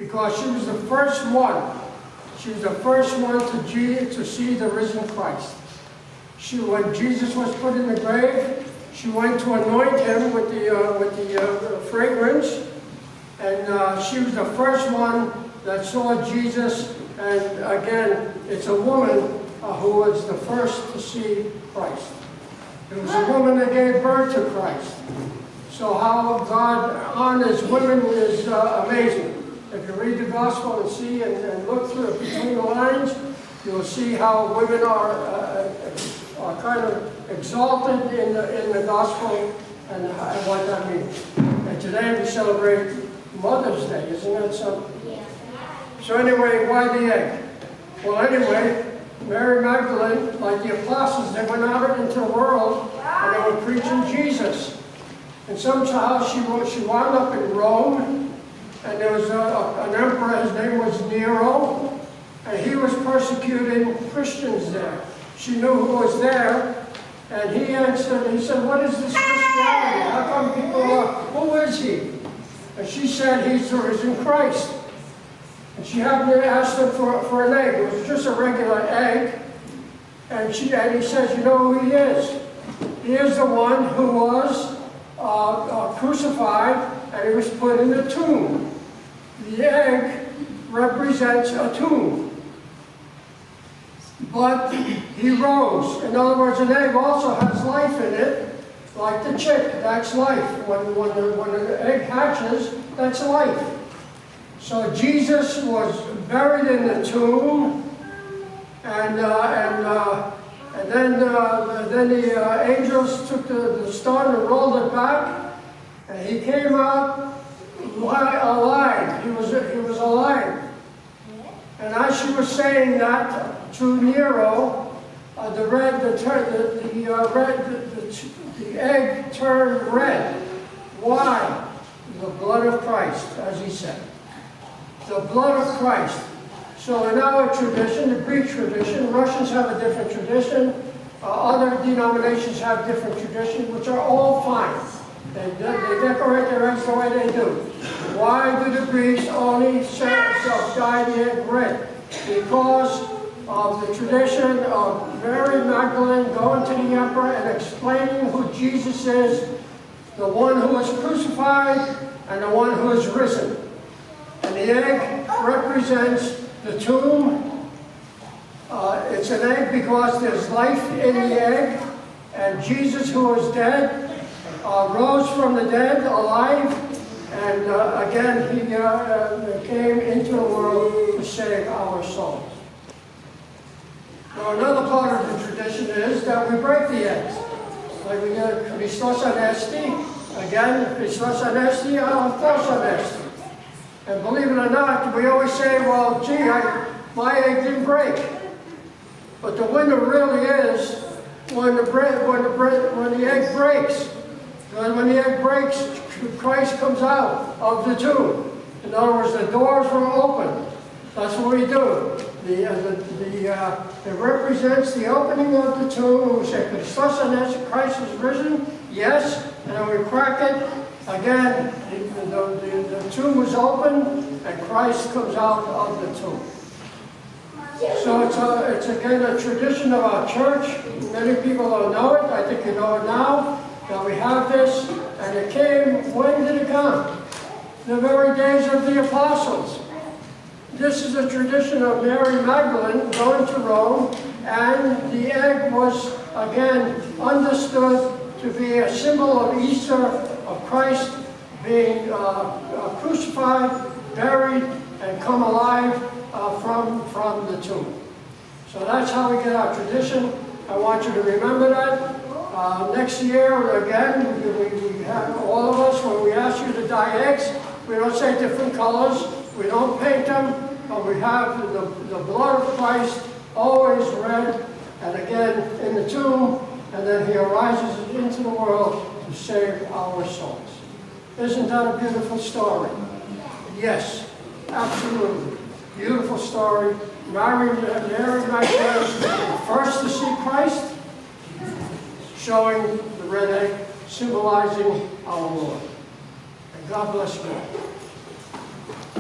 because she was the first one. She was the first one to see the risen Christ. When Jesus was put in the grave, she went to anoint him with the fragrance, and she was the first one that saw Jesus. And again, it's a woman who was the first to see Christ. It was a woman that gave birth to Christ. So how God honors women is amazing. If you read the gospel and see and look through between the lines, you'll see how women are kind of exalted in the gospel and what that means. And today we celebrate Mother's Day, isn't that something? Yeah. So anyway, why the egg? Well, anyway, Mary Magdalene, like the apostles, they went out into the world and they were preaching Jesus. And somehow she wound up in Rome, and there was an emperor, his name was Nero, and he was persecuting Christians there. She knew who was there, and he answered, he said, "What is this Christianity? How come people who is he?" And she said, "He's the risen Christ." And she happened to ask him for an egg. It was just a regular egg. And he says, "You know who he is? He is the one who was crucified, and he was put in the tomb." The egg represents a tomb. But he rose. In other words, an egg also has life in it, like the chick. That's life. When an egg hatches, that's life. So Jesus was buried in the tomb, and then the angels took the stone and rolled it back, and he came out alive. He was alive. And as she was saying that to Nero, the egg turned red. Why? The blood of Christ, as he said. The blood of Christ. So in our tradition, the Greek tradition, Russians have a different tradition. Other denominations have different traditions, which are all fine. They decorate their eggs the way they do. Why do the Greeks only dye the egg red? Because of the tradition of Mary Magdalene going to the emperor and explaining who Jesus is, the one who was crucified and the one who is risen. And the egg represents the tomb. It's an egg because there's life in the egg. And Jesus, who was dead, rose from the dead, alive. And again, he came into the world to save our souls. Now, another part of the tradition is that we break the eggs. Like we get Christos Anesti, again, Christos Anesti, Alphos Anesti. And believe it or not, we always say, well, gee, my egg didn't break. But the winner really is when the egg breaks. And when the egg breaks, Christ comes out of the tomb. In other words, the doors were open. That's what we do. It represents the opening of the tomb. We say, Christ is risen. Yes. And then we crack it. Again, the tomb was open, and Christ comes out of the tomb. So it's again a tradition of our church. Many people don't know it. I think you know it now, that we have this. And it came, when did it come? The very days of the apostles. This is a tradition of Mary Magdalene going to Rome, and the egg was, again, understood to be a symbol of Easter, of Christ being crucified, buried, and come alive from the tomb. So that's how we get our tradition. I want you to remember that. Next year, again, we have all of us, when we ask you to dye eggs, we don't say different colors, we don't paint them, but we have the blood of Christ always red, and again in the tomb, and then he arises into the world to save our souls. Isn't that a beautiful story? Yes, absolutely. Beautiful story. Mary Magdalene, the first to see Christ, showing the red egg, symbolizing our Lord. And God bless you all.